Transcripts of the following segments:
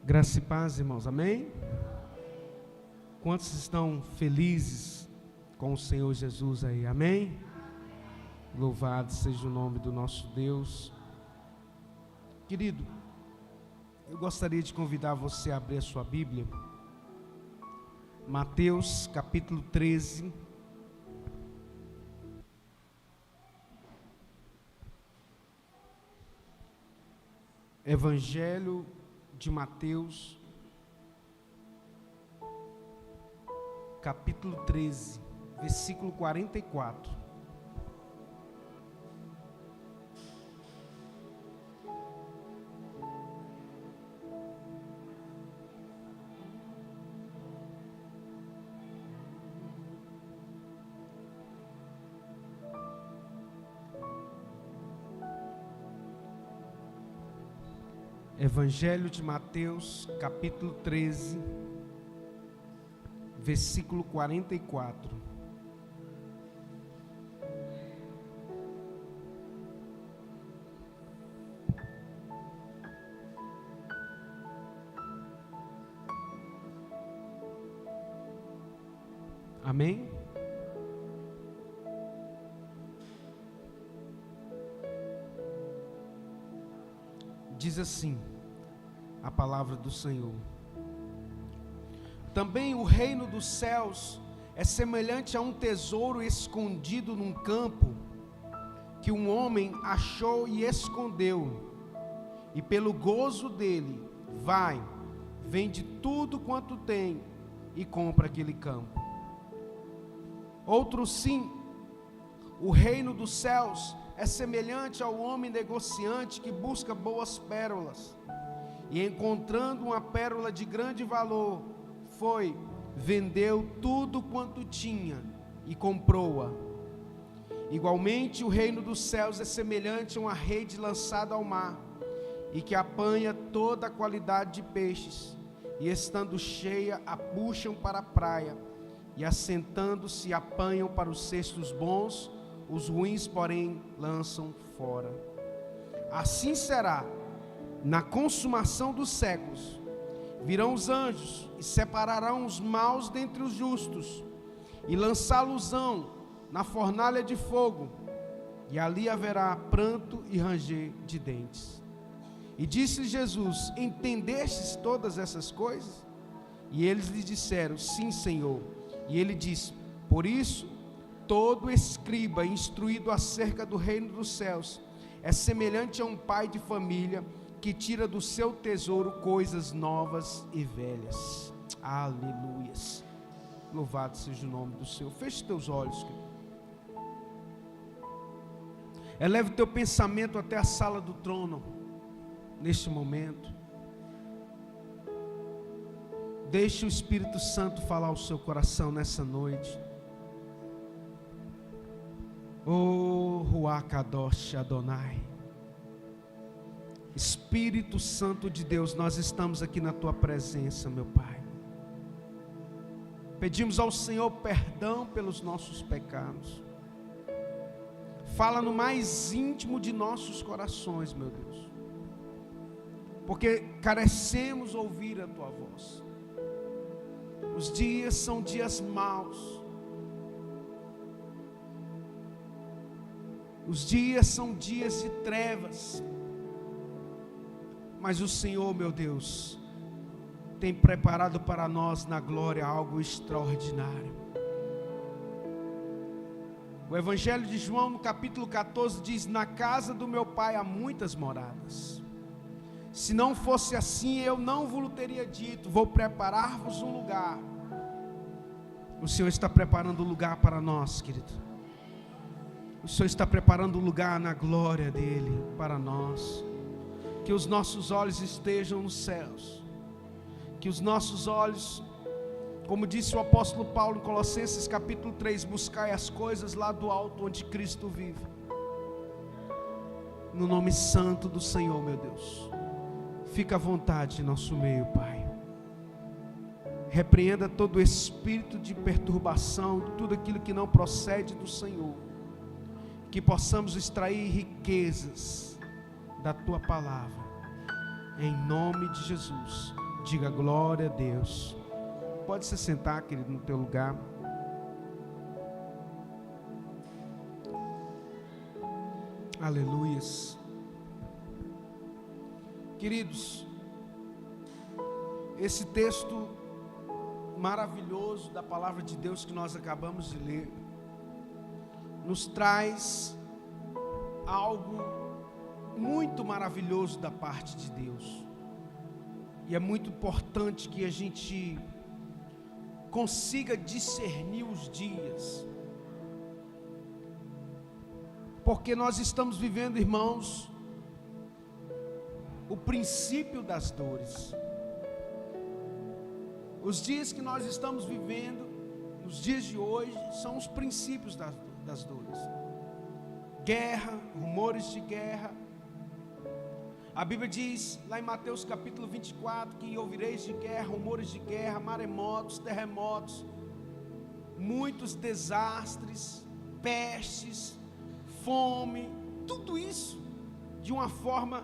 Graça e paz, irmãos, amém? Quantos estão felizes com o Senhor Jesus aí, amém? Louvado seja o nome do nosso Deus. Querido, eu gostaria de convidar você a abrir a sua Bíblia, Mateus capítulo 13, Evangelho de Mateus, capítulo 13, versículo 44. Evangelho de Mateus, capítulo 13, versículo 44. Amém? Diz assim a palavra do Senhor: também o reino dos céus é semelhante a um tesouro escondido num campo, que um homem achou e escondeu, e pelo gozo dele vai, vende tudo quanto tem e compra aquele campo. Outro sim, o reino dos céus é semelhante ao homem negociante que busca boas pérolas, e encontrando uma pérola de grande valor, foi, vendeu tudo quanto tinha e comprou-a. Igualmente o reino dos céus é semelhante a uma rede lançada ao mar, e que apanha toda a qualidade de peixes, e estando cheia, a puxam para a praia, e assentando-se apanham para os cestos bons, os ruins, porém, lançam fora. Assim será na consumação dos séculos. Virão os anjos e separarão os maus dentre os justos, e lançá-los-ão na fornalha de fogo, e ali haverá pranto e ranger de dentes. E disse Jesus: entendestes todas essas coisas? E eles lhe disseram: sim, Senhor. E ele disse: por isso, todo escriba instruído acerca do reino dos céus é semelhante a um pai de família que tira do seu tesouro coisas novas e velhas. Aleluias. Louvado seja o nome do Senhor. Feche teus olhos, querido. Eleve teu pensamento até a sala do trono neste momento. Deixe o Espírito Santo falar ao seu coração nessa noite. Oh, Ruach Kadosh Adonai, Espírito Santo de Deus, nós estamos aqui na tua presença, meu Pai. Pedimos ao Senhor perdão pelos nossos pecados. Fala no mais íntimo de nossos corações, meu Deus, porque carecemos ouvir a tua voz. Os dias são dias maus. Os dias são dias de trevas, mas o Senhor, meu Deus, tem preparado para nós na glória algo extraordinário. O Evangelho de João, no capítulo 14, diz: na casa do meu Pai há muitas moradas. Se não fosse assim, eu não vos teria dito: vou preparar-vos um lugar. O Senhor está preparando um lugar para nós, querido. O Senhor está preparando um lugar na glória dEle para nós. Que os nossos olhos estejam nos céus. Que os nossos olhos, como disse o apóstolo Paulo em Colossenses capítulo 3, buscai as coisas lá do alto onde Cristo vive. No nome santo do Senhor, meu Deus, fica à vontade em nosso meio, Pai. Repreenda todo espírito de perturbação, tudo aquilo que não procede do Senhor. Que possamos extrair riquezas da tua palavra, em nome de Jesus. Diga glória a Deus. Pode se sentar, querido, no teu lugar. Aleluias. Queridos, esse texto maravilhoso da palavra de Deus que nós acabamos de ler nos traz algo muito maravilhoso da parte de Deus. E é muito importante que a gente consiga discernir os dias. Porque nós estamos vivendo, irmãos, o princípio das dores. Os dias que nós estamos vivendo, os dias de hoje, são os princípios das dores. Guerra, rumores de guerra. A Bíblia diz, lá em Mateus capítulo 24, que ouvireis de guerra, rumores de guerra, maremotos, terremotos, muitos desastres, pestes, fome, tudo isso, de uma forma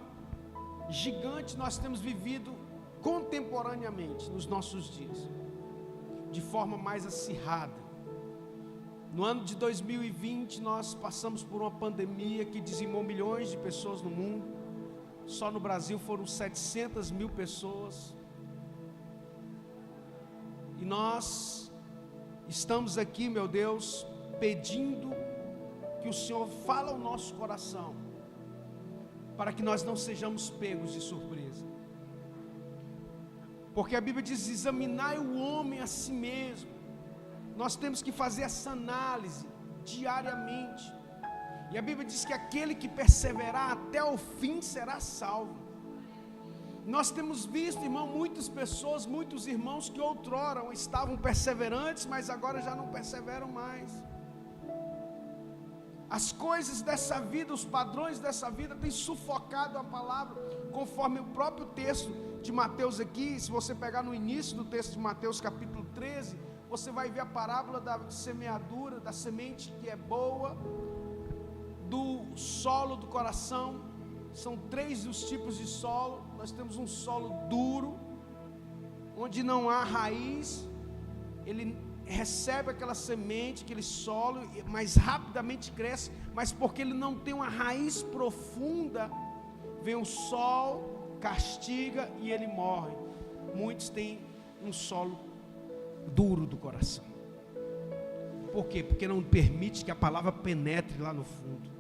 gigante, nós temos vivido contemporaneamente nos nossos dias, de forma mais acirrada. No ano de 2020, nós passamos por uma pandemia que dizimou milhões de pessoas no mundo. Só no Brasil foram 700 mil pessoas. E nós estamos aqui, meu Deus, pedindo que o Senhor fale ao nosso coração, para que nós não sejamos pegos de surpresa. Porque a Bíblia diz, examinai o homem a si mesmo. Nós temos que fazer essa análise diariamente. E a Bíblia diz que aquele que perseverar até o fim será salvo. Nós temos visto, irmão, muitas pessoas, muitos irmãos que outrora estavam perseverantes, mas agora já não perseveram mais. As coisas dessa vida, os padrões dessa vida têm sufocado a palavra, conforme o próprio texto de Mateus aqui. Se você pegar no início do texto de Mateus capítulo 13, você vai ver a parábola da semeadura, da semente que é boa, do solo do coração. São 3 os tipos de solo. Nós temos um solo duro, onde não há raiz. Ele recebe aquela semente, aquele solo, mas rapidamente cresce, mas porque ele não tem uma raiz profunda, vem o sol, castiga e ele morre. Muitos têm um solo duro do coração. Por quê? Porque não permite que a palavra penetre lá no fundo.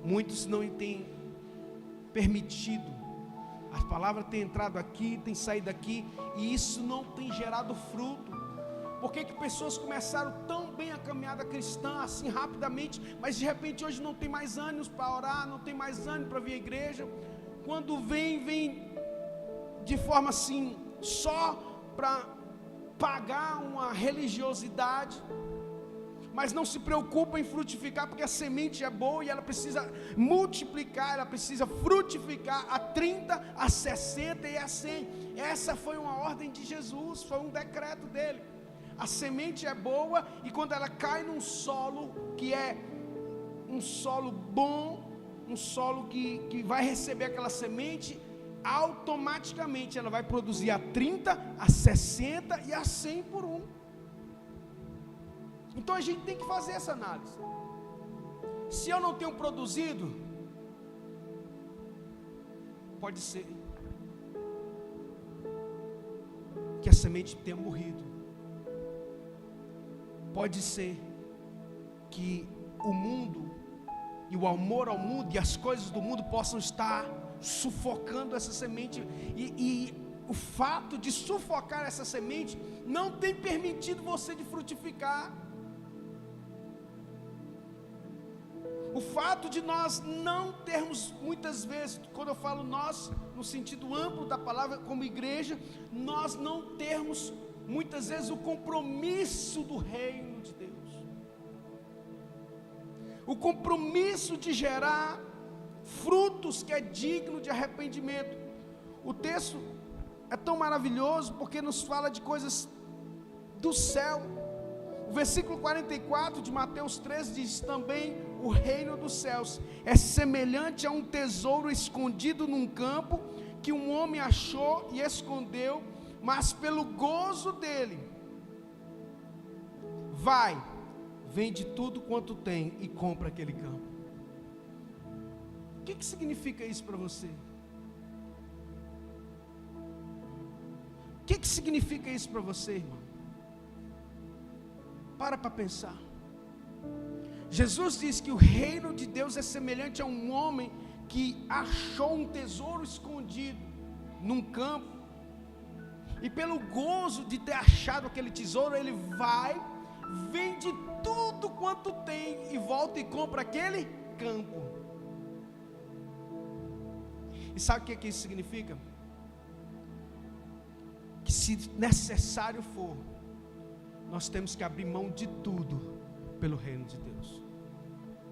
Muitos não têm permitido, a palavra tem entrado aqui, tem saído daqui, e isso não tem gerado fruto. Por que pessoas começaram tão bem a caminhada cristã, assim rapidamente, mas de repente hoje não tem mais ânimos para orar, não tem mais ânimo para vir à igreja? Quando vem de forma assim, só para pagar uma religiosidade, mas não se preocupa em frutificar, porque a semente é boa e ela precisa multiplicar, ela precisa frutificar a 30, a 60 e a 100. Essa foi uma ordem de Jesus, foi um decreto dele. A semente é boa e quando ela cai num solo que é um solo bom, um solo que vai receber aquela semente, automaticamente ela vai produzir a 30, a 60 e a 100 por 1. Então a gente tem que fazer essa análise. Se eu não tenho produzido, pode ser que a semente tenha morrido. Pode ser que o mundo e o amor ao mundo e as coisas do mundo possam estar sufocando essa semente, e o fato de sufocar essa semente não tem permitido você de frutificar. O fato de nós não termos, muitas vezes, quando eu falo nós, no sentido amplo da palavra, como igreja, nós não termos, muitas vezes, o compromisso do reino de Deus. O compromisso de gerar frutos que é digno de arrependimento. O texto é tão maravilhoso porque nos fala de coisas do céu. O versículo 44 de Mateus 13 diz também: o reino dos céus é semelhante a um tesouro escondido num campo, que um homem achou e escondeu, mas pelo gozo dele, vai, vende tudo quanto tem e compra aquele campo. O que significa isso para você? O que significa isso para você, irmão? Para pensar. Jesus diz que o reino de Deus é semelhante a um homem que achou um tesouro escondido num campo, e pelo gozo de ter achado aquele tesouro, ele vai, vende tudo quanto tem e volta e compra aquele campo. E sabe o que isso significa? Que se necessário for, nós temos que abrir mão de tudo pelo reino de Deus.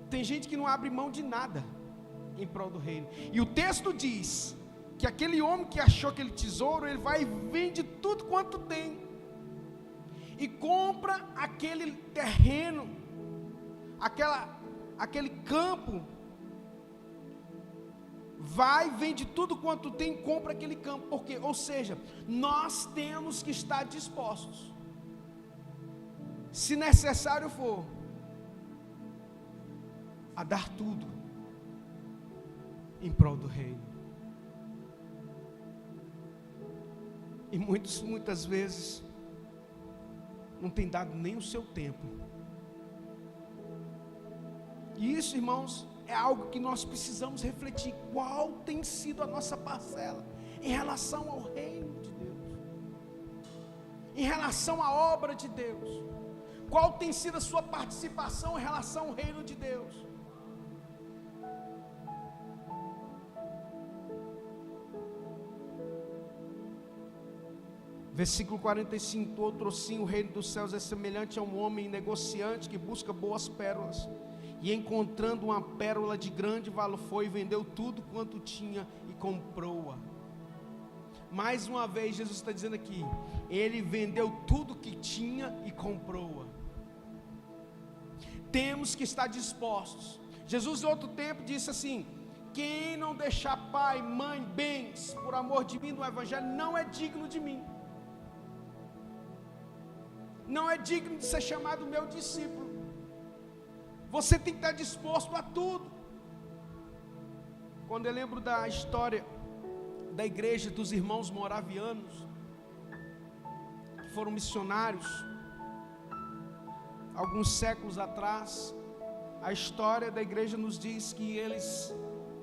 Tem gente que não abre mão de nada em prol do reino. E o texto diz que aquele homem que achou aquele tesouro, ele vai e vende tudo quanto tem e compra aquele terreno, aquele campo. Vai, vende tudo quanto tem e compra aquele campo. Por quê? Ou seja, nós temos que estar dispostos, se necessário for, a dar tudo em prol do reino. E muitas vezes não tem dado nem o seu tempo. E isso, irmãos, é algo que nós precisamos refletir. Qual tem sido a nossa parcela em relação ao reino de Deus, em relação à obra de Deus? Qual tem sido a sua participação em relação ao reino de Deus? Versículo 45, outro sim, o reino dos céus é semelhante a um homem negociante que busca boas pérolas, e encontrando uma pérola de grande valor, foi e vendeu tudo quanto tinha e comprou-a. Mais uma vez Jesus está dizendo aqui, ele vendeu tudo que tinha e comprou-a. Temos que estar dispostos. Jesus em outro tempo disse assim: quem não deixar pai, mãe, bens, por amor de mim no evangelho, não é digno de mim, não é digno de ser chamado meu discípulo. Você tem que estar disposto a tudo. Quando eu lembro da história da igreja dos irmãos moravianos, que foram missionários alguns séculos atrás, a história da igreja nos diz que eles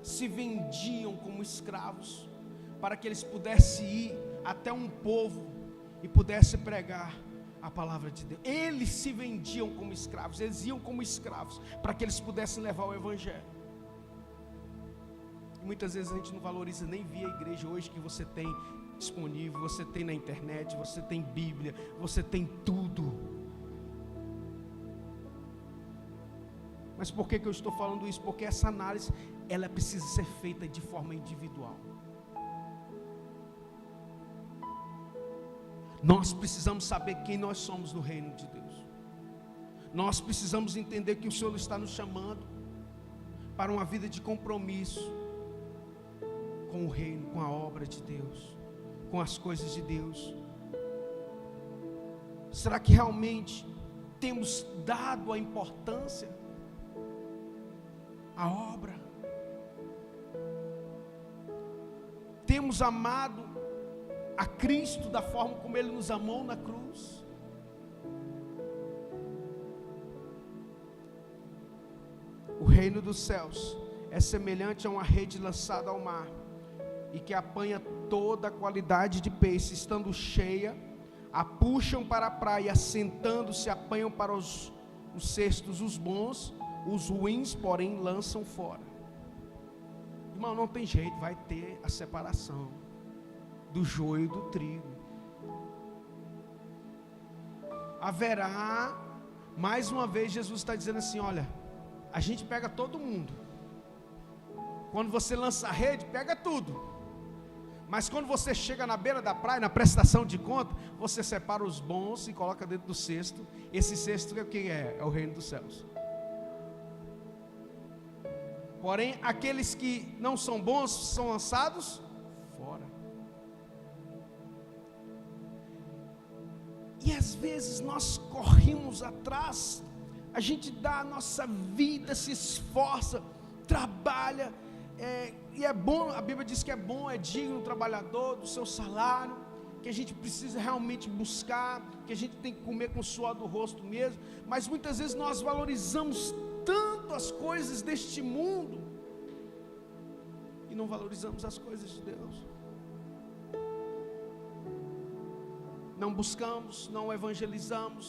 se vendiam como escravos, para que eles pudessem ir até um povo e pudessem pregar a palavra de Deus. Eles se vendiam como escravos, eles iam como escravos, para que eles pudessem levar o evangelho. E muitas vezes a gente não valoriza nem via a igreja hoje que você tem disponível, você tem na internet, você tem Bíblia, você tem tudo. Mas por que eu estou falando isso? Porque essa análise, ela precisa ser feita de forma individual. Nós precisamos saber quem nós somos no reino de Deus. Nós precisamos entender que o Senhor está nos chamando para uma vida de compromisso com o reino, com a obra de Deus, com as coisas de Deus. Será que realmente temos dado a importância à obra? Temos amado a Cristo da forma como Ele nos amou na cruz? O reino dos céus é semelhante a uma rede lançada ao mar, e que apanha toda a qualidade de peixe, estando cheia, a puxam para a praia, assentando-se, apanham para os cestos os bons, os ruins, porém, lançam fora. Irmão, não tem jeito, vai ter a separação do joio e do trigo. Haverá, mais uma vez, Jesus está dizendo assim: olha, a gente pega todo mundo. Quando você lança a rede, pega tudo. Mas quando você chega na beira da praia, na prestação de conta, você separa os bons e coloca dentro do cesto. Esse cesto é o que é? É o reino dos céus. Porém, aqueles que não são bons são lançados fora. às vezes nós corremos atrás, a gente dá a nossa vida, se esforça, trabalha, e é bom, a Bíblia diz que é bom, é digno o trabalhador do seu salário, que a gente precisa realmente buscar, que a gente tem que comer com o suor do rosto mesmo, mas muitas vezes nós valorizamos tanto as coisas deste mundo, e não valorizamos as coisas de Deus. Não buscamos, não evangelizamos,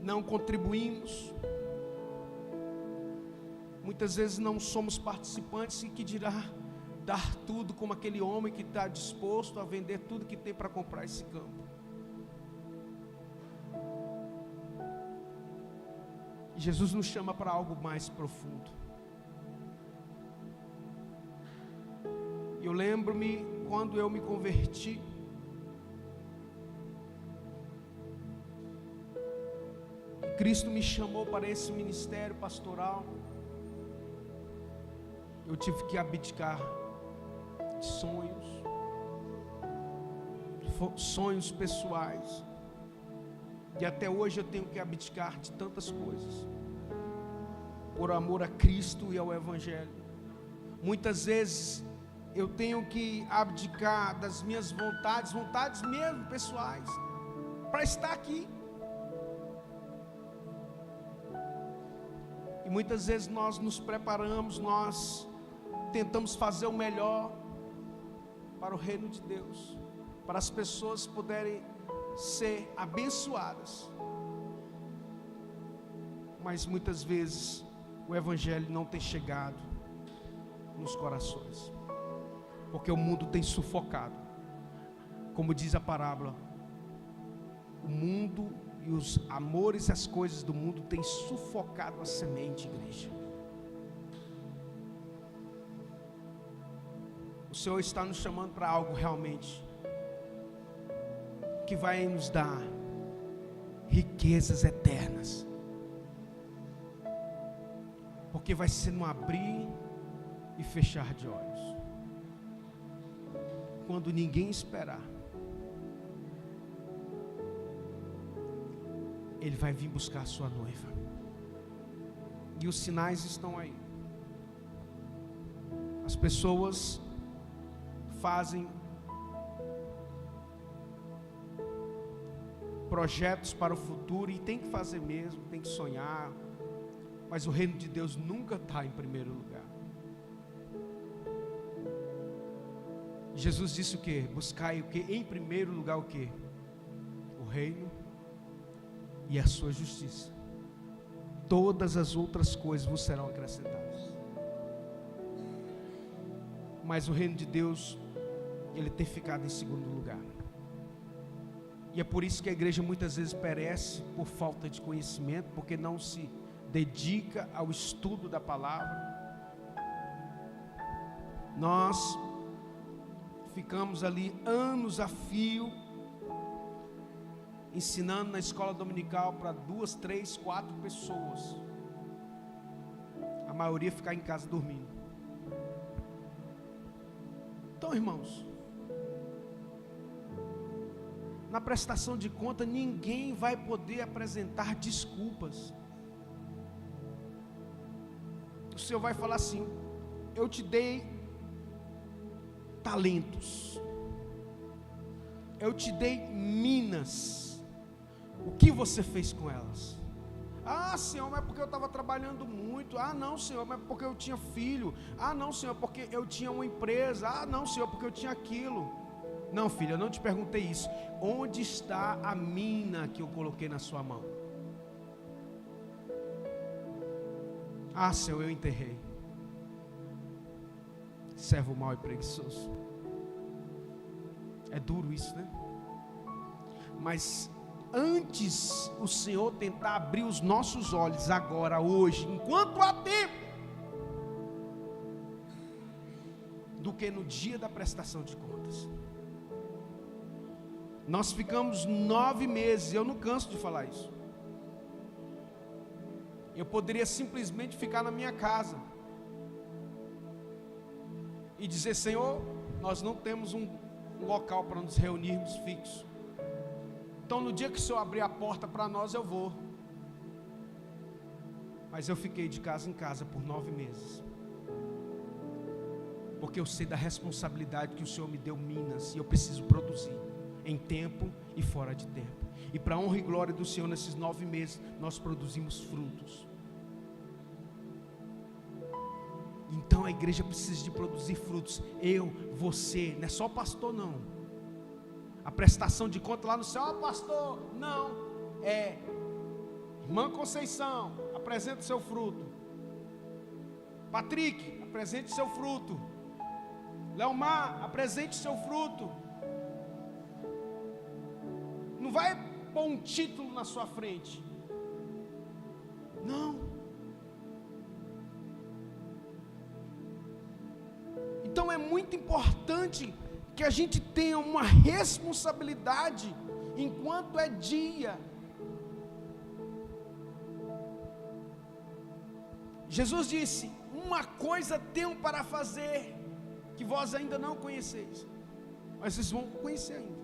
não contribuímos, muitas vezes não somos participantes, e que dirá dar tudo como aquele homem que está disposto a vender tudo que tem para comprar esse campo. Jesus nos chama para algo mais profundo. Eu lembro-me quando eu me converti, Cristo me chamou para esse ministério pastoral. Eu tive que abdicar de sonhos pessoais, e até hoje eu tenho que abdicar de tantas coisas, por amor a Cristo e ao Evangelho. Muitas vezes eu tenho que abdicar das minhas vontades mesmo pessoais, para estar aqui. E muitas vezes nós nos preparamos, nós tentamos fazer o melhor para o reino de Deus, para as pessoas poderem ser abençoadas, mas muitas vezes o Evangelho não tem chegado nos corações, porque o mundo tem sufocado. Como diz a parábola, o mundo e os amores e as coisas do mundo têm sufocado a semente, igreja. O Senhor está nos chamando para algo realmente que vai nos dar riquezas eternas, porque vai ser no abrir e fechar de olhos, quando ninguém esperar. Ele vai vir buscar a sua noiva, e os sinais estão aí. As pessoas fazem projetos para o futuro, e tem que fazer mesmo, tem que sonhar, mas o reino de Deus nunca está em primeiro lugar. Jesus disse o quê? Buscai o quê? Em primeiro lugar o quê? O reino e a sua justiça. Todas as outras coisas vos serão acrescentadas. Mas o reino de Deus, ele tem ficado em segundo lugar. E é por isso que a igreja muitas vezes perece por falta de conhecimento, porque não se dedica ao estudo da palavra. Nós ficamos ali anos a fio, ensinando na escola dominical para 2, 3, 4 pessoas. A maioria ficar em casa dormindo. Então, irmãos, na prestação de conta, ninguém vai poder apresentar desculpas. O Senhor vai falar assim: eu te dei talentos, eu te dei minas, o que você fez com elas? Ah, Senhor, mas porque eu estava trabalhando muito. Ah, não, Senhor, mas porque eu tinha filho. Ah, não, Senhor, porque eu tinha uma empresa. Ah, não, Senhor, porque eu tinha aquilo. Não, filho, eu não te perguntei isso. Onde está a mina que eu coloquei na sua mão? Ah, Senhor, eu enterrei. Servo mau e preguiçoso. É duro isso, né? Mas antes o Senhor tentar abrir os nossos olhos agora, hoje, enquanto há tempo, do que no dia da prestação de contas. Nós ficamos 9 meses, eu não canso de falar isso. Eu poderia simplesmente ficar na minha casa e dizer: Senhor, nós não temos um um local para nos reunirmos fixo. Então no dia que o Senhor abrir a porta para nós, eu vou. Mas eu fiquei de casa em casa por 9 meses. Porque eu sei da responsabilidade que o Senhor me deu Minas, e eu preciso produzir, em tempo e fora de tempo. E para a honra e glória do Senhor, nesses 9 meses, nós produzimos frutos. Então a igreja precisa de produzir frutos. Eu, você, não é só pastor não. A prestação de conta lá no céu, pastor, não, é irmã Conceição, apresente seu fruto. Patrick, apresente seu fruto. Leomar, apresente seu fruto. Não vai pôr um título na sua frente. Não. Então é muito importante que a gente tenha uma responsabilidade enquanto é dia. Jesus disse: uma coisa tenho para fazer, que vós ainda não conheceis, mas vocês vão conhecer ainda.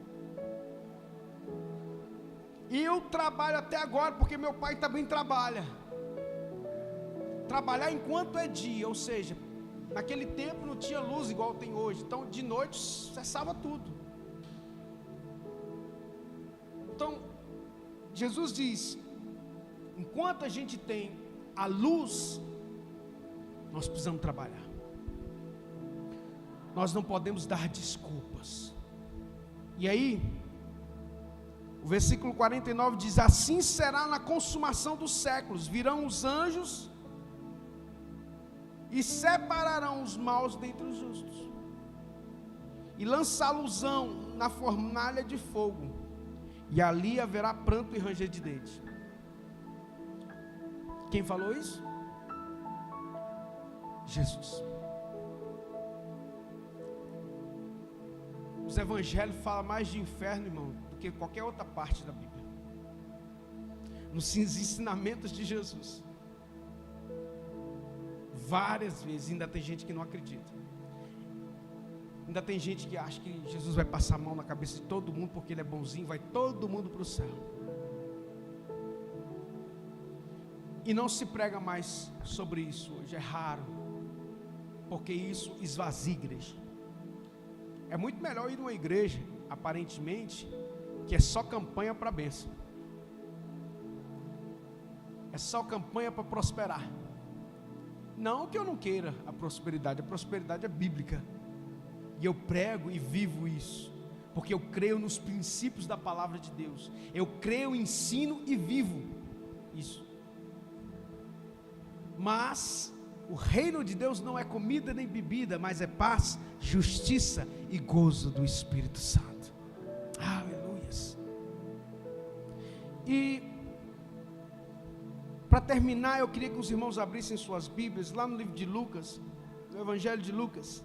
E eu trabalho até agora, porque meu pai também trabalha. Trabalhar enquanto é dia, ou seja, naquele tempo não tinha luz igual tem hoje, então de noite cessava tudo. Então, Jesus diz: enquanto a gente tem a luz, nós precisamos trabalhar. Nós não podemos dar desculpas. E aí, o versículo 49 diz: assim será na consumação dos séculos, virão os anjos e separarão os maus dentre os justos, e lançá-los-ão na fornalha de fogo, e ali haverá pranto e ranger de dentes. Quem falou isso? Jesus. Os evangelhos falam mais de inferno, irmão, do que qualquer outra parte da Bíblia. Nos ensinamentos de Jesus, várias vezes, ainda tem gente que não acredita. Ainda tem gente que acha que Jesus vai passar a mão na cabeça de todo mundo porque ele é bonzinho, vai todo mundo para o céu. E não se prega mais sobre isso hoje, é raro, porque isso esvazia a igreja. É muito melhor ir numa igreja, aparentemente, que é só campanha para bênção, é só campanha para prosperar. Não que eu não queira a prosperidade é bíblica, e eu prego e vivo isso, porque eu creio nos princípios da palavra de Deus, eu creio, ensino e vivo isso. Mas o reino de Deus não é comida nem bebida, mas é paz, justiça e gozo do Espírito Santo. Aleluias. E para terminar, eu queria que os irmãos abrissem suas Bíblias lá no livro de Lucas, no Evangelho de Lucas.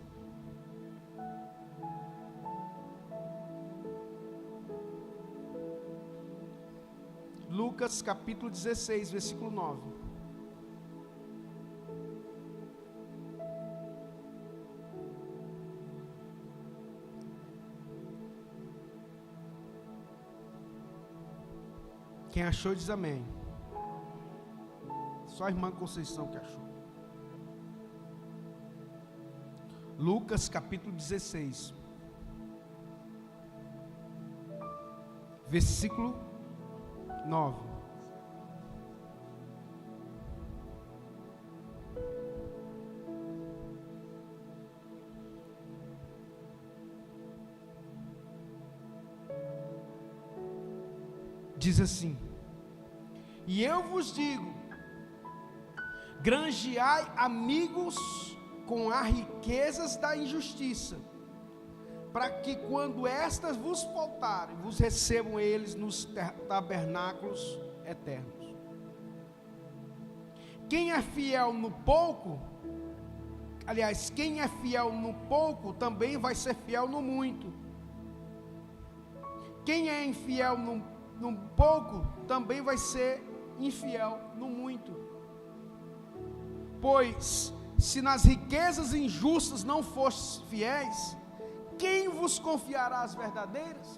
Lucas capítulo 16, versículo 9. Quem achou diz amém. Só a irmã Conceição que achou. Lucas capítulo 16, versículo 9. Diz assim: e eu vos digo, granjeai amigos com as riquezas da injustiça, para que quando estas vos faltarem, vos recebam eles nos tabernáculos eternos. Quem é fiel no pouco, aliás, quem é fiel no pouco, também vai ser fiel no muito. Quem é infiel no pouco, também vai ser infiel no muito. Pois, se nas riquezas injustas não fostes fiéis, quem vos confiará as verdadeiras?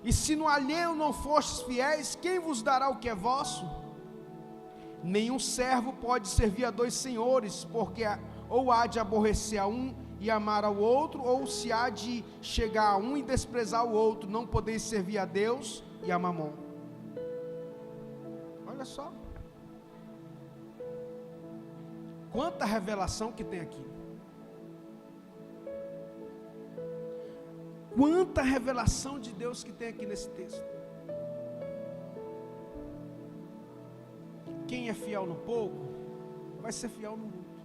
E se no alheio não fostes fiéis, quem vos dará o que é vosso? Nenhum servo pode servir a dois senhores, porque ou há de aborrecer a um e amar ao outro, ou se há de chegar a um e desprezar o outro. Não podeis servir a Deus e a Mamon. Olha só, quanta revelação que tem aqui. Quanta revelação de Deus que tem aqui nesse texto. Quem é fiel no pouco, vai ser fiel no muito.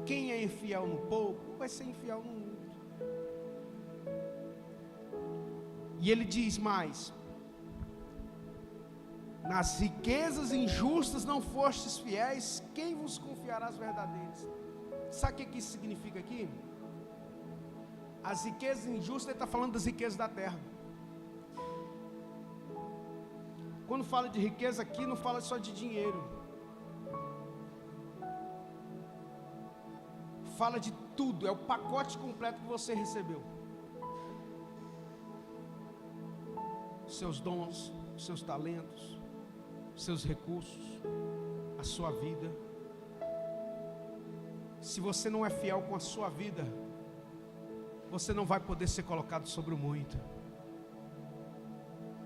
Quem é infiel no pouco, vai ser infiel no muito. E ele diz mais: nas riquezas injustas não fostes fiéis, quem vos confiará as verdadeiras? Sabe o que isso significa aqui? As riquezas injustas, ele está falando das riquezas da terra. Quando fala de riqueza aqui, não fala só de dinheiro. Fala de tudo, é o pacote completo que você recebeu. Seus dons, seus talentos, seus recursos, a sua vida. Se você não é fiel com a sua vida, você não vai poder ser colocado sobre o muito.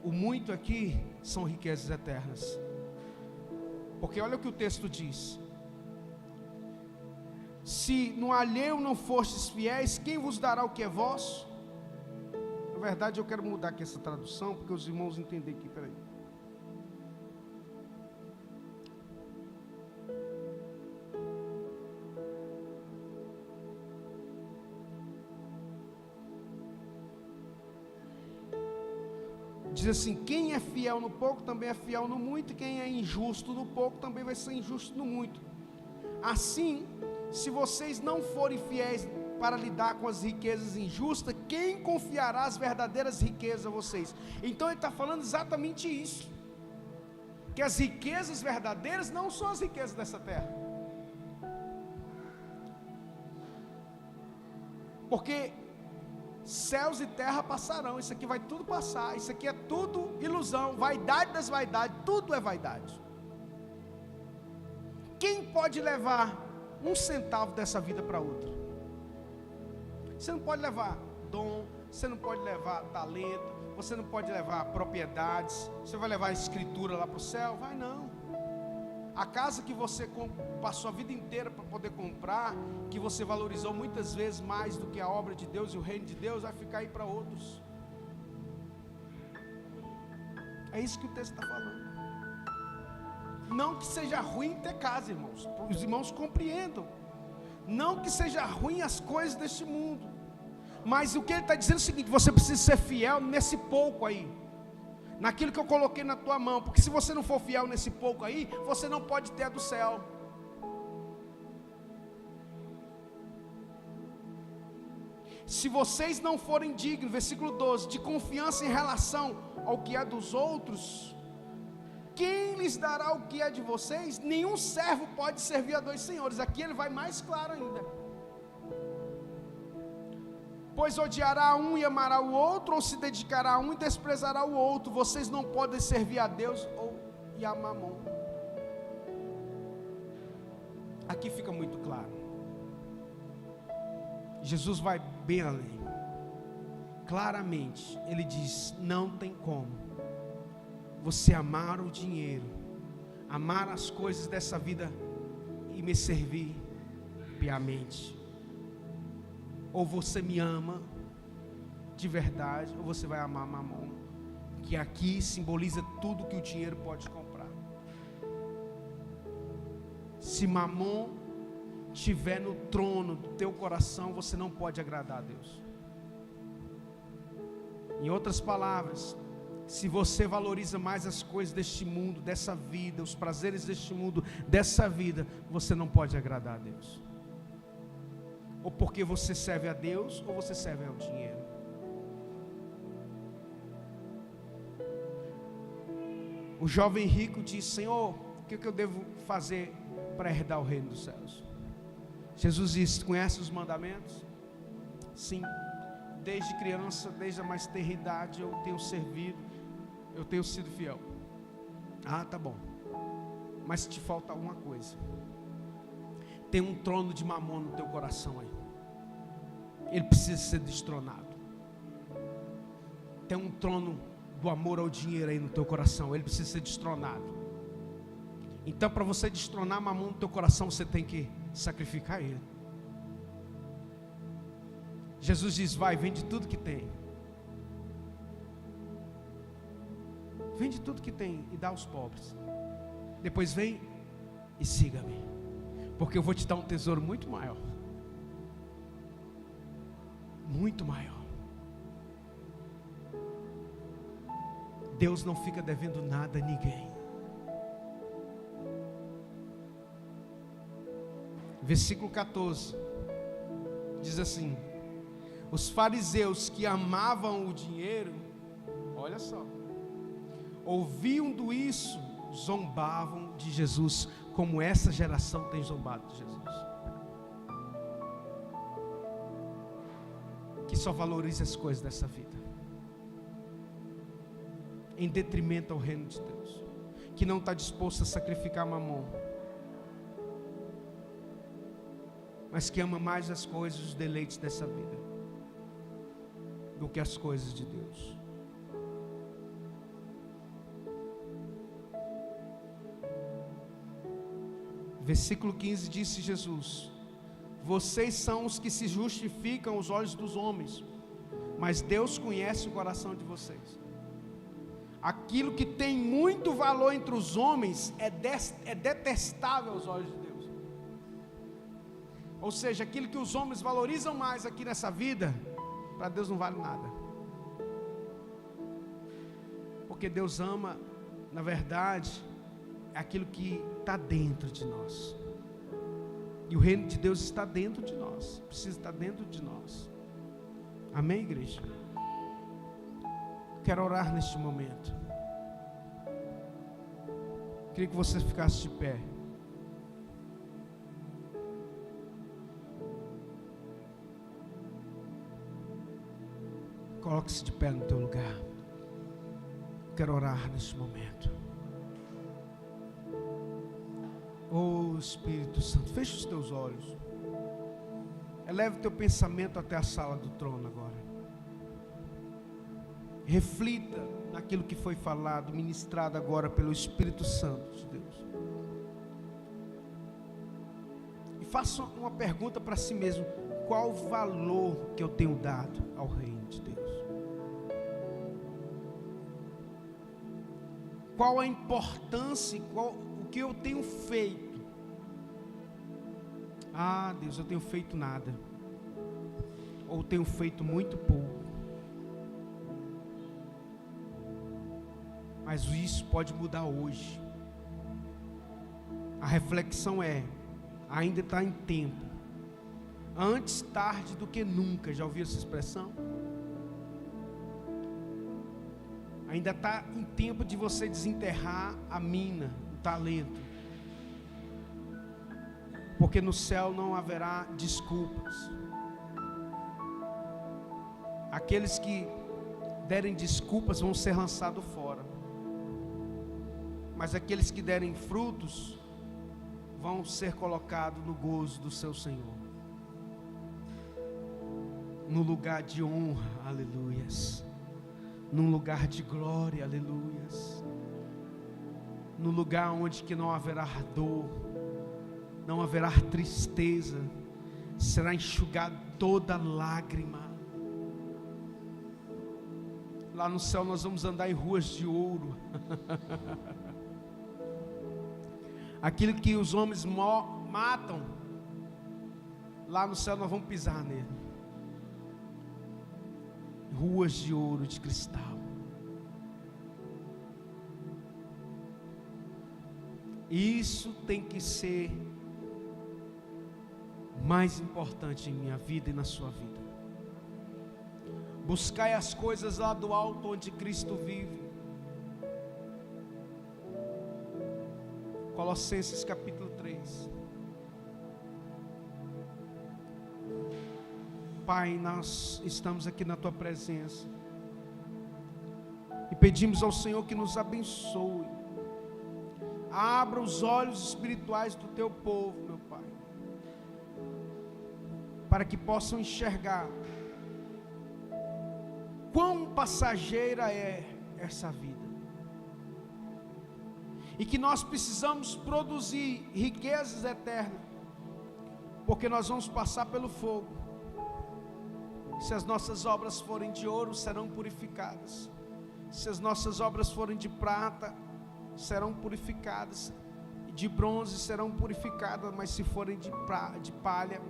O muito aqui são riquezas eternas. Porque olha o que o texto diz: se no alheio não fostes fiéis, quem vos dará o que é vosso? Na verdade eu quero mudar aqui essa tradução, porque os irmãos entendem aqui, peraí. Diz assim: quem é fiel no pouco também é fiel no muito, e quem é injusto no pouco também vai ser injusto no muito. Assim, se vocês não forem fiéis para lidar com as riquezas injustas, quem confiará as verdadeiras riquezas a vocês? Então ele está falando exatamente isso, que as riquezas verdadeiras não são as riquezas dessa terra, porque céus e terra passarão, isso aqui vai tudo passar, isso aqui é tudo ilusão, vaidade das vaidades, tudo é vaidade. Quem pode levar um centavo dessa vida para outra? Você não pode levar dom, você não pode levar talento, você não pode levar propriedades. Você vai levar a escritura lá para o céu? Vai não. A casa que você passou a vida inteira para poder comprar, que você valorizou muitas vezes mais do que a obra de Deus e o reino de Deus, vai ficar aí para outros. É isso que o texto está falando. Não que seja ruim ter casa, irmãos, os irmãos compreendam. Não que seja ruim as coisas deste mundo, mas o que ele está dizendo é o seguinte: você precisa ser fiel nesse pouco aí, naquilo que eu coloquei na tua mão, porque se você não for fiel nesse pouco aí, você não pode ter a do céu. Se vocês não forem dignos, versículo 12, de confiança em relação ao que é dos outros, quem lhes dará o que é de vocês? Nenhum servo pode servir a dois senhores. Aqui ele vai mais claro ainda: pois odiará um e amará o outro, ou se dedicará a um e desprezará o outro. Vocês não podem servir a Deus e a Mamon. Aqui fica muito claro. Jesus vai bem além. Claramente ele diz: não tem como você amar o dinheiro, amar as coisas dessa vida e me servir piamente. Ou você me ama de verdade, ou você vai amar Mamon, que aqui simboliza tudo que o dinheiro pode comprar. Se Mamon estiver no trono do teu coração, você não pode agradar a Deus. Em outras palavras, se você valoriza mais as coisas deste mundo, dessa vida, os prazeres deste mundo, dessa vida, você não pode agradar a Deus. Ou porque você serve a Deus, ou você serve ao dinheiro. O jovem rico diz: Senhor, o que eu devo fazer para herdar o reino dos céus? Jesus disse: conhece os mandamentos? Sim. Desde criança, desde a mais tenra idade, eu tenho servido, eu tenho sido fiel. Ah, tá bom. Mas te falta uma coisa. Tem um trono de Mamon no teu coração aí. Ele precisa ser destronado. Tem um trono do amor ao dinheiro aí no teu coração. Ele precisa ser destronado. Então, para você destronar Mamon no teu coração, você tem que sacrificar ele. Jesus diz: vai, vende tudo que tem. Vende tudo que tem e dá aos pobres. Depois vem e siga-me, porque eu vou te dar um tesouro muito maior. Muito maior. Deus não fica devendo nada a ninguém. Versículo 14 diz assim: os fariseus que amavam o dinheiro, olha só, ouvindo isso, zombavam de Jesus, como essa geração tem zombado de Jesus, que só valoriza as coisas dessa vida, em detrimento ao reino de Deus, que não está disposto a sacrificar Mamon, mas que ama mais as coisas, os deleites dessa vida, do que as coisas de Deus. Versículo 15, disse Jesus: vocês são os que se justificam aos olhos dos homens, mas Deus conhece o coração de vocês. Aquilo que tem muito valor entre os homens é detestável aos olhos de Deus. Ou seja, aquilo que os homens valorizam mais aqui nessa vida, para Deus não vale nada. Porque Deus ama, na verdade, aquilo que está dentro de nós. E o reino de Deus está dentro de nós. Precisa estar dentro de nós. Amém, igreja? Quero orar neste momento. Queria que você ficasse de pé. Coloque-se de pé no teu lugar. Quero orar neste momento. Oh Espírito Santo, feche os teus olhos. Eleve o teu pensamento até a sala do trono agora. Reflita naquilo que foi falado, ministrado agora pelo Espírito Santo de Deus. E faça uma pergunta para si mesmo: qual o valor que eu tenho dado ao reino de Deus? Qual a importância, o que eu tenho feito? Ah, Deus, eu tenho feito nada, ou tenho feito muito pouco. Mas isso pode mudar hoje. A reflexão é: ainda está em tempo. Antes tarde do que nunca. Já ouviu essa expressão? Ainda está em tempo de você desenterrar a mina, o talento. Porque no céu não haverá desculpas. Aqueles que derem desculpas vão ser lançados fora. Mas aqueles que derem frutos vão ser colocados no gozo do seu Senhor, no lugar de honra, aleluias, num lugar de glória, aleluias, no lugar onde que não haverá dor, não haverá tristeza, será enxugada toda lágrima. Lá no céu nós vamos andar em ruas de ouro. Aquilo que os homens matam, lá no céu nós vamos pisar nele. Ruas de ouro, de cristal. Isso tem que ser mais importante em minha vida e na sua vida. Buscai as coisas lá do alto onde Cristo vive. Colossenses capítulo 3. Pai, nós estamos aqui na Tua presença e pedimos ao Senhor que nos abençoe. Abra os olhos espirituais do Teu povo, meu Pai, para que possam enxergar quão passageira é essa vida, e que nós precisamos produzir riquezas eternas, porque nós vamos passar pelo fogo. Se as nossas obras forem de ouro, serão purificadas. Se as nossas obras forem de prata, serão purificadas, e de bronze serão purificadas, mas se forem de palha,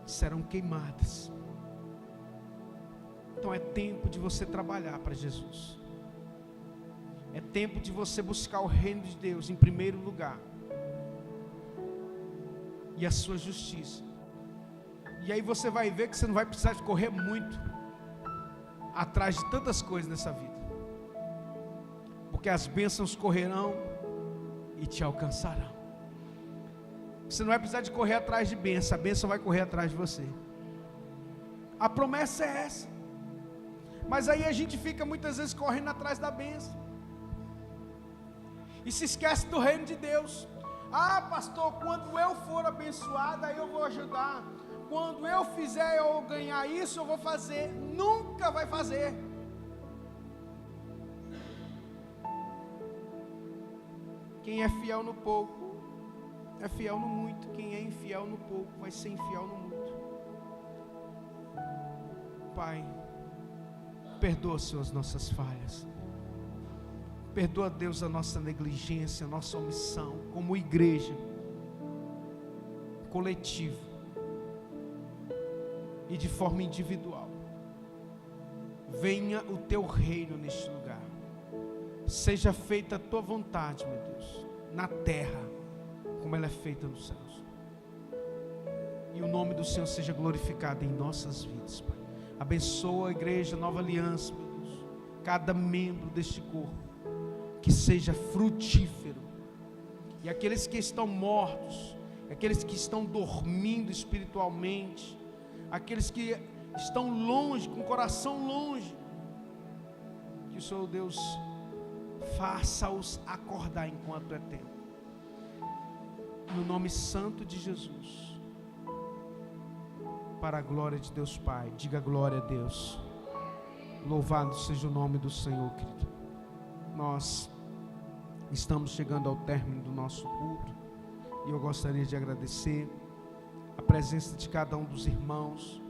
serão queimadas. Então é tempo de você trabalhar para Jesus. É tempo de você buscar o reino de Deus em primeiro lugar, e a sua justiça. E aí você vai ver que você não vai precisar de correr muito atrás de tantas coisas nessa vida, porque as bênçãos correrão e te alcançarão. Você não vai precisar de correr atrás de bênção, a bênção vai correr atrás de você. A promessa é essa. Mas aí a gente fica muitas vezes correndo atrás da bênção e se esquece do reino de Deus. Ah, pastor, quando eu for abençoado, aí eu vou ajudar. Quando eu fizer, eu ganhar isso, eu vou fazer. Nunca vai fazer. Quem é fiel no pouco, é fiel no muito. Quem é infiel no pouco, vai ser infiel no muito. Pai, perdoa, Senhor, as nossas falhas. Perdoa, Deus, a nossa negligência, a nossa omissão, como igreja, coletivo e de forma individual. Venha o Teu reino neste lugar. Seja feita a Tua vontade, meu Deus, na terra, como ela é feita nos céus. E o nome do Senhor seja glorificado em nossas vidas, Pai. Abençoa a igreja Nova Aliança, meu Deus, cada membro deste corpo, que seja frutífero, e aqueles que estão mortos, aqueles que estão dormindo espiritualmente, aqueles que estão longe, com o coração longe, que o Senhor Deus faça-os acordar enquanto é tempo, no nome santo de Jesus, para a glória de Deus Pai. Diga glória a Deus. Louvado seja o nome do Senhor, querido. Nós estamos chegando ao término do nosso culto, e eu gostaria de agradecer a presença de cada um dos irmãos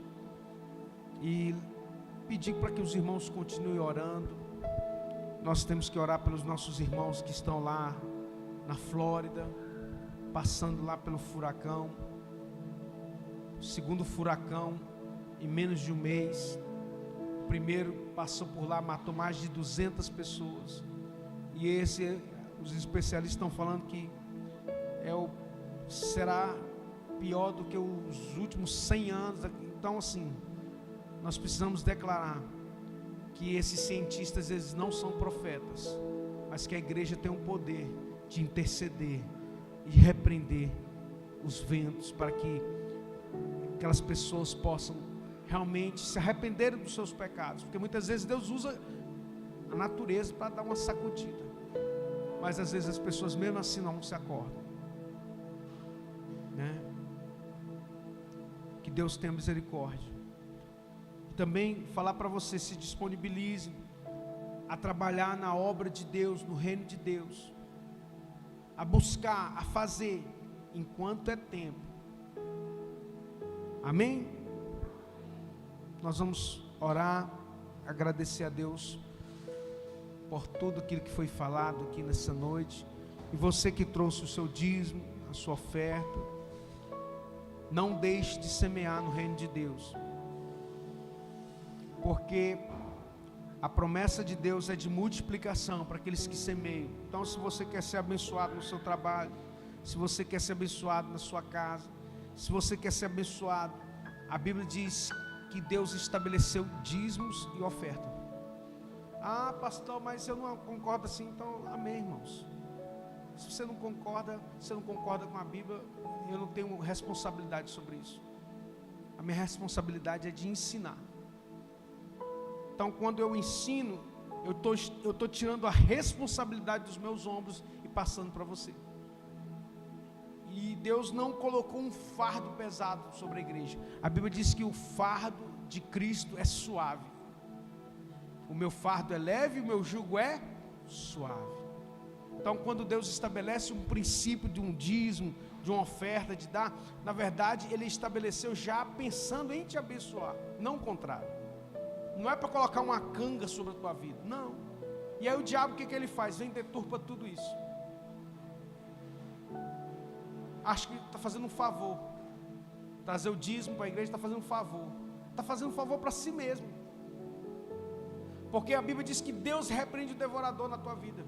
e pedir para que os irmãos continuem orando. Nós temos que orar pelos nossos irmãos que estão lá na Flórida, passando lá pelo furacão, segundo furacão em menos de um mês. O primeiro passou por lá, matou mais de 200 pessoas, e esse, os especialistas estão falando que será pior do que os últimos 100 anos. Então, assim, nós precisamos declarar que esses cientistas, eles não são profetas, mas que a igreja tem o poder de interceder e repreender os ventos, para que aquelas pessoas possam realmente se arrependerem dos seus pecados, porque muitas vezes Deus usa a natureza para dar uma sacudida, mas às vezes as pessoas mesmo assim não se acordam, né? Que Deus tenha misericórdia. E também falar para você: se disponibilize a trabalhar na obra de Deus, no reino de Deus, a buscar, a fazer, enquanto é tempo. Amém? Nós vamos orar, agradecer a Deus por tudo aquilo que foi falado aqui nessa noite. E você que trouxe o seu dízimo, a sua oferta, não deixe de semear no reino de Deus, porque a promessa de Deus é de multiplicação para aqueles que semeiam. Então, se você quer ser abençoado no seu trabalho, se você quer ser abençoado na sua casa, se você quer ser abençoado, a Bíblia diz que Deus estabeleceu dízimos e oferta. Ah, pastor, mas eu não concordo assim. Então, amém, irmãos. Se você não concorda com a Bíblia, eu não tenho responsabilidade sobre isso. A minha responsabilidade é de ensinar. Então, quando eu ensino, eu estou tirando a responsabilidade dos meus ombros e passando para você. E Deus não colocou um fardo pesado sobre a igreja. A Bíblia diz que o fardo de Cristo é suave. O meu fardo é leve e o meu jugo é suave. Então, quando Deus estabelece um princípio de um dízimo, de uma oferta, de dar, na verdade, Ele estabeleceu já pensando em te abençoar, não o contrário. Não é para colocar uma canga sobre a tua vida, não. E aí o diabo, o que ele faz? Vem e deturpa tudo isso. Acho que está fazendo um favor. Trazer o dízimo para a igreja está fazendo um favor. Está fazendo um favor para si mesmo. Porque a Bíblia diz que Deus repreende o devorador na tua vida.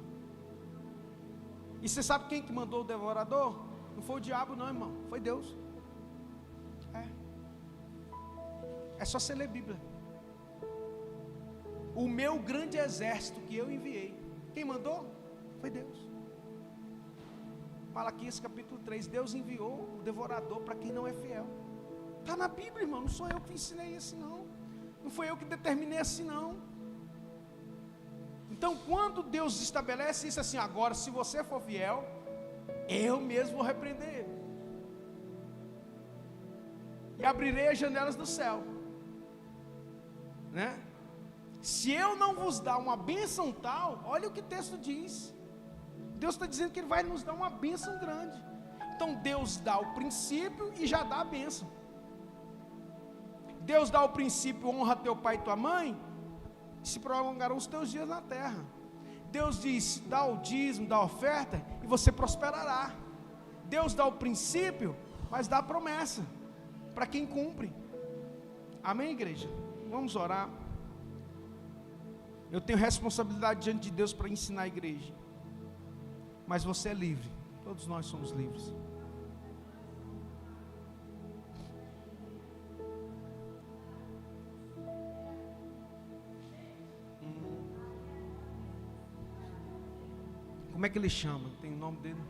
E você sabe quem que mandou o devorador? Não foi o diabo não, irmão, foi Deus. É só você ler a Bíblia. O meu grande exército que eu enviei, quem mandou? Foi Deus. Malaquias capítulo 3, Deus enviou o devorador para quem não é fiel. Está na Bíblia, irmão, não sou eu que ensinei assim não. Não foi eu que determinei assim não. Então, quando Deus estabelece isso assim, agora, se você for fiel, eu mesmo vou repreender ele. E abrirei as janelas do céu. Né? Se eu não vos dar uma bênção tal, olha o que o texto diz. Deus está dizendo que Ele vai nos dar uma bênção grande. Então, Deus dá o princípio e já dá a bênção. Deus dá o princípio, honra teu pai e tua mãe, e se prolongarão os teus dias na terra. Deus diz, dá o dízimo, dá a oferta, e você prosperará. Deus dá o princípio, mas dá a promessa, para quem cumpre. Amém, igreja? Vamos orar. Eu tenho responsabilidade diante de Deus para ensinar a igreja. Mas você é livre. Todos nós somos livres. Como é que ele chama? Tem o nome dele?